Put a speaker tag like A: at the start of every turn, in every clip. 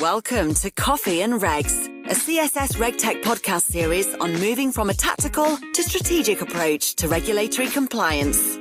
A: Welcome to Coffee and Regs, a CSS RegTech podcast series on moving from a tactical to strategic approach to regulatory compliance.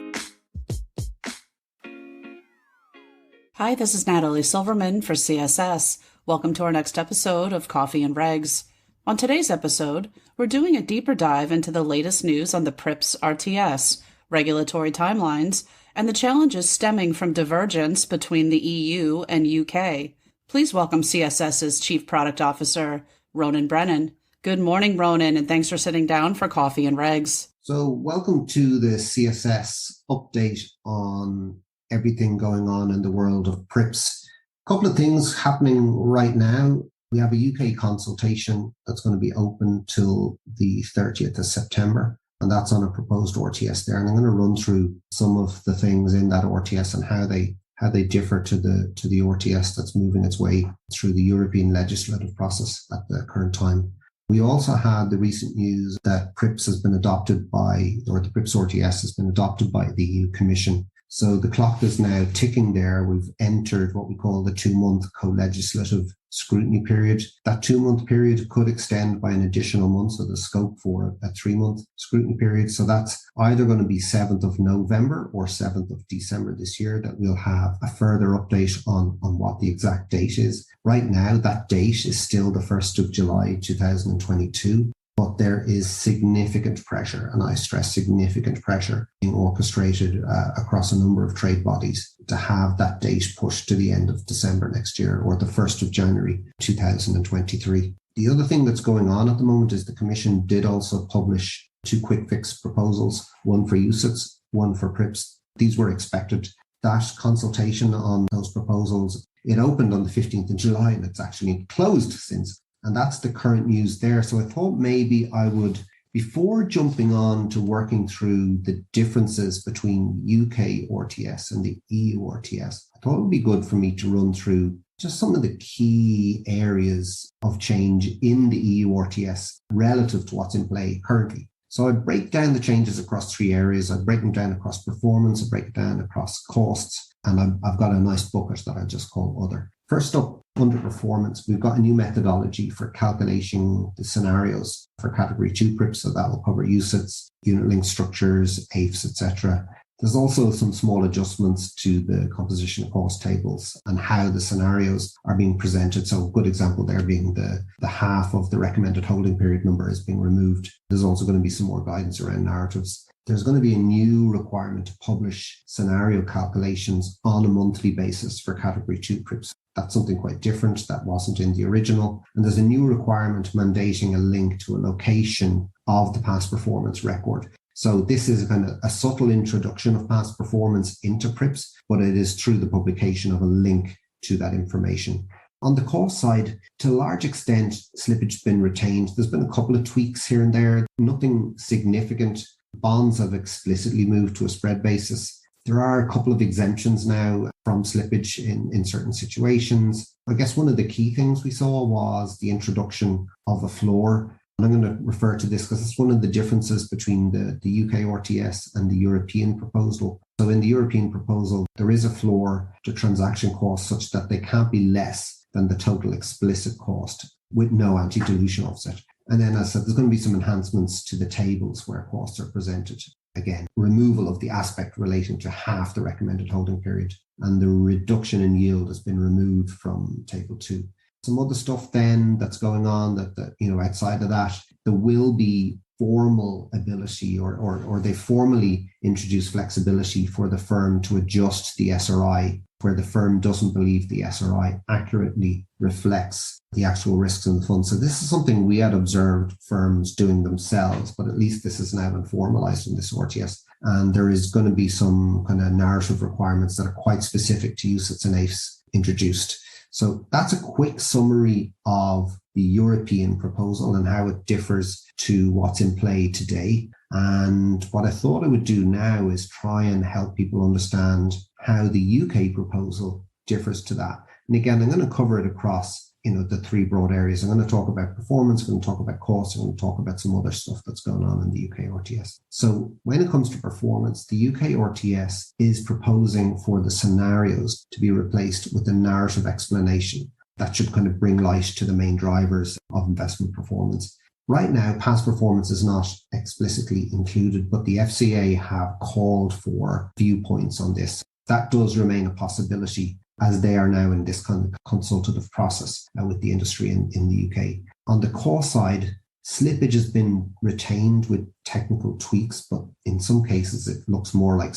B: Hi, this is Natalie Silverman for CSS. Welcome to our next episode of Coffee and Regs. On today's episode, we're doing a deeper dive into the latest news on the PRIIPs RTS, regulatory timelines, and the challenges stemming from divergence between the EU and UK. Please welcome CSS's Chief Product Officer, Ronan Brennan. Good morning, Ronan, and thanks for sitting down for Coffee and Regs.
C: So welcome to the CSS update on everything going on in the world of PRIIPs. A couple of things happening right now. We have a UK consultation that's going to be open till the 30th of September, and that's on a proposed RTS there. And I'm going to run through some of the things in that RTS and how they differ to the RTS that's moving its way through the European legislative process at the current time. We also had the recent news that PRIIPs has been adopted the PRIIPs RTS has been adopted by the EU Commission. So the clock is now ticking there. We've entered what we call the 2-month co-legislative scrutiny period. That 2-month period could extend by an additional month, so there's scope for a 3-month scrutiny period. So that's either going to be 7th of November or 7th of December this year that we'll have a further update on what the exact date is. Right now, that date is still the 1st of July 2022. But there is significant pressure, and I stress significant pressure, being orchestrated across a number of trade bodies to have that date pushed to the end of December next year or the 1st of January 2023. The other thing that's going on at the moment is the Commission did also publish 2 quick fix proposals, one for UCITS, one for PRIIPs. These were expected. That consultation on those proposals, it opened on the 15th of July and it's actually closed since. And that's the current news there. So I thought maybe I would, before jumping on to working through the differences between UK RTS and the EU RTS, I thought it would be good for me to run through just some of the key areas of change in the EU RTS relative to what's in play currently. So I break down the changes across 3 areas. I break them down across performance, I break it down across costs, and I've got a nice bucket that I just call other. First up, under performance, we've got a new methodology for calculating the scenarios for Category 2 PRIIPs, so that will cover UCITS, unit-linked structures, AIFs, etc. There's also some small adjustments to the composition of cost tables and how the scenarios are being presented. So a good example there being the half of the recommended holding period number is being removed. There's also going to be some more guidance around narratives. There's going to be a new requirement to publish scenario calculations on a monthly basis for Category 2 PRIIPs. That's something quite different that wasn't in the original. And there's a new requirement mandating a link to a location of the past performance record. So this is kind of a subtle introduction of past performance into PRIIPs, but it is through the publication of a link to that information. On the cost side, to a large extent, slippage has been retained. There's been a couple of tweaks here and there, nothing significant. Bonds have explicitly moved to a spread basis. There are a couple of exemptions now from slippage in certain situations. I guess one of the key things we saw was the introduction of a floor. And I'm going to refer to this because it's one of the differences between the UK RTS and the European proposal. So in the European proposal, there is a floor to transaction costs such that they can't be less than the total explicit cost with no anti-dilution offset. And then, as I said, there's going to be some enhancements to the tables where costs are presented. Again, removal of the aspect relating to half the recommended holding period, and the reduction in yield has been removed from Table 2. Some other stuff then that's going on that outside of that, there will be formal ability or they formally introduce flexibility for the firm to adjust the SRI where the firm doesn't believe the SRI accurately reflects the actual risks in the fund. So this is something we had observed firms doing themselves, but at least this has now been formalized in this RTS. And there is going to be some kind of narrative requirements that are quite specific to UCITS and AIFs introduced. So that's a quick summary of the European proposal and how it differs to what's in play today. And what I thought I would do now is try and help people understand how the UK proposal differs to that. And again, I'm going to cover it across the 3 broad areas. I'm going to talk about performance, I'm going to talk about costs, I'm going to talk about some other stuff that's going on in the UK RTS. So when it comes to performance, the UK RTS is proposing for the scenarios to be replaced with a narrative explanation that should kind of bring light to the main drivers of investment performance. Right now, past performance is not explicitly included, but the FCA have called for viewpoints on this. That does remain a possibility as they are now in this kind of consultative process with the industry in the UK. On the cost side, slippage has been retained with technical tweaks, but in some cases it looks more like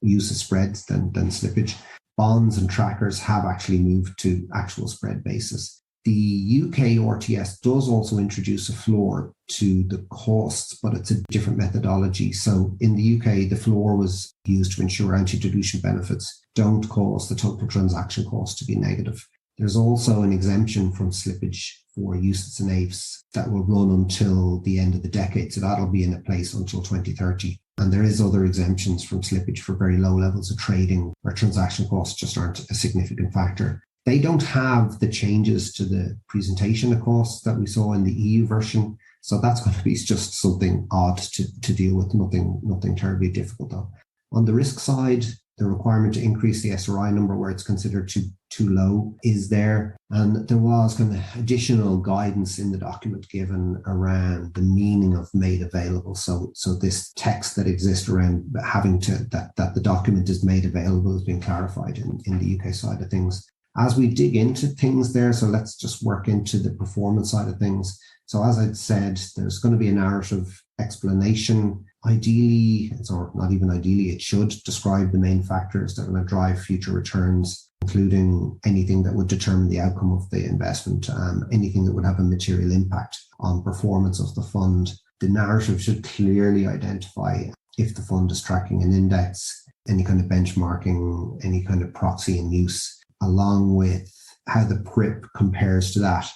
C: use of spreads than slippage. Bonds and trackers have actually moved to actual spread basis. The UK RTS does also introduce a floor to the costs, but it's a different methodology. So in the UK, the floor was used to ensure anti-dilution benefits don't cause the total transaction cost to be negative. There's also an exemption from slippage for UCITS and AIFs that will run until the end of the decade. So that'll be in place until 2030. And there is other exemptions from slippage for very low levels of trading where transaction costs just aren't a significant factor. They don't have the changes to the presentation of costs that we saw in the EU version. So that's going to be just something odd to deal with, nothing terribly difficult though. On the risk side, the requirement to increase the SRI number where it's considered too low is there. And there was kind of additional guidance in the document given around the meaning of made available. So this text that exists around having that the document is made available has been clarified in the UK side of things. As we dig into things there, so let's just work into the performance side of things. So as I'd said, there's going to be a narrative explanation. Ideally, or not even ideally, it should describe the main factors that are going to drive future returns, including anything that would determine the outcome of the investment, anything that would have a material impact on performance of the fund. The narrative should clearly identify if the fund is tracking an index, any kind of benchmarking, any kind of proxy in use, along with how the PRIIP compares to that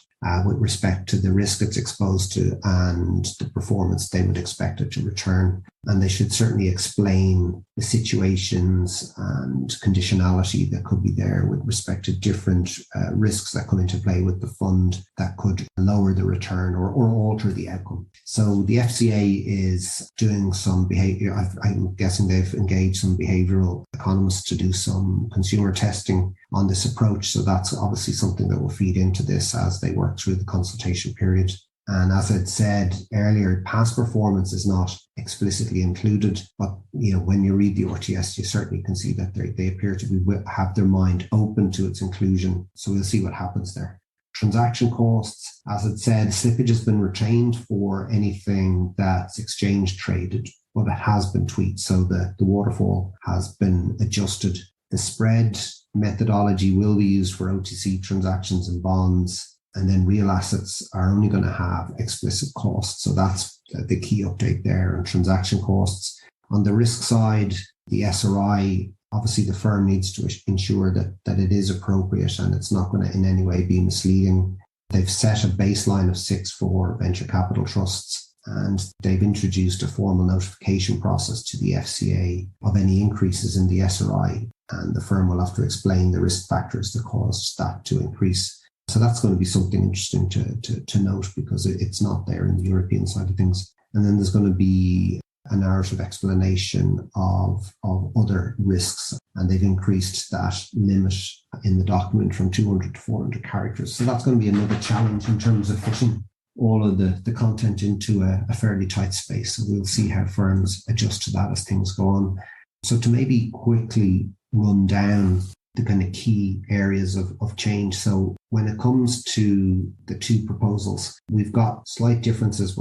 C: with respect to the risk it's exposed to and the performance they would expect it to return. And they should certainly explain the situations and conditionality that could be there with respect to different risks that come into play with the fund that could lower the return or alter the outcome. So the FCA is doing some behavior. I'm guessing they've engaged some behavioral economists to do some consumer testing on this approach. So that's obviously something that will feed into this as they work through the consultation period. And as I'd said earlier, past performance is not explicitly included, but when you read the RTS, you certainly can see that they appear to have their mind open to its inclusion. So we'll see what happens there. Transaction costs, as it said, slippage has been retained for anything that's exchange traded, but it has been tweaked. So the waterfall has been adjusted. The spread methodology will be used for OTC transactions and bonds. And then real assets are only going to have explicit costs. So that's the key update there on transaction costs. On the risk side, the SRI, obviously the firm needs to ensure that it is appropriate and it's not going to in any way be misleading. They've set a baseline of 6 for venture capital trusts, and they've introduced a formal notification process to the FCA of any increases in the SRI. And the firm will have to explain the risk factors that caused that to increase. So that's going to be something interesting to note because it's not there in the European side of things. And then there's going to be a narrative explanation of other risks. And they've increased that limit in the document from 200 to 400 characters. So that's going to be another challenge in terms of fitting all of the content into a fairly tight space. So we'll see how firms adjust to that as things go on. So to maybe quickly run down the kind of key areas of change. So when it comes to the two proposals, we've got slight differences,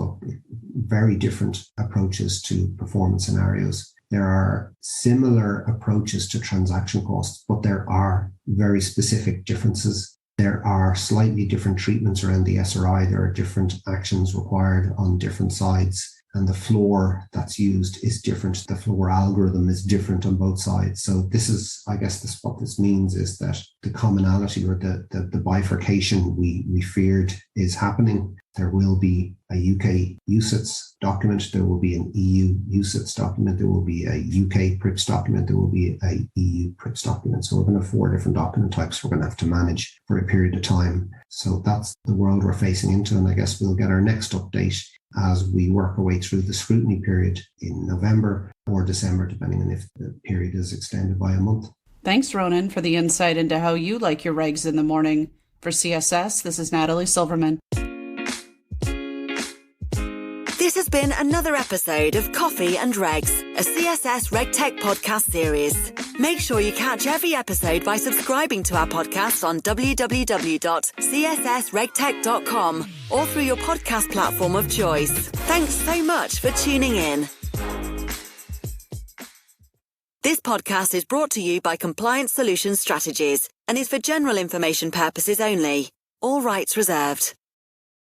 C: very different approaches to performance scenarios. There are similar approaches to transaction costs, but there are very specific differences. There are slightly different treatments around the SRI. There are different actions required on different sides. And the floor that's used is different. The floor algorithm is different on both sides. So this is, I guess, what this means is that the commonality or the bifurcation we feared is happening. There will be a UK UCITS document. There will be an EU UCITS document. There will be a UK PRIIPs document. There will be a EU PRIIPs document. So we're going to have 4 different document types we're going to have to manage for a period of time. So that's the world we're facing into. And I guess we'll get our next update as we work our way through the scrutiny period in November or December, depending on if the period is extended by a month.
B: Thanks, Ronan, for the insight into how you like your regs in the morning. For CSS, this is Natalie Silverman.
A: This has been another episode of Coffee and Regs, a CSS RegTech podcast series. Make sure you catch every episode by subscribing to our podcast on www.cssregtech.com or through your podcast platform of choice. Thanks so much for tuning in. This podcast is brought to you by Compliance Solutions Strategies and is for general information purposes only. All rights reserved.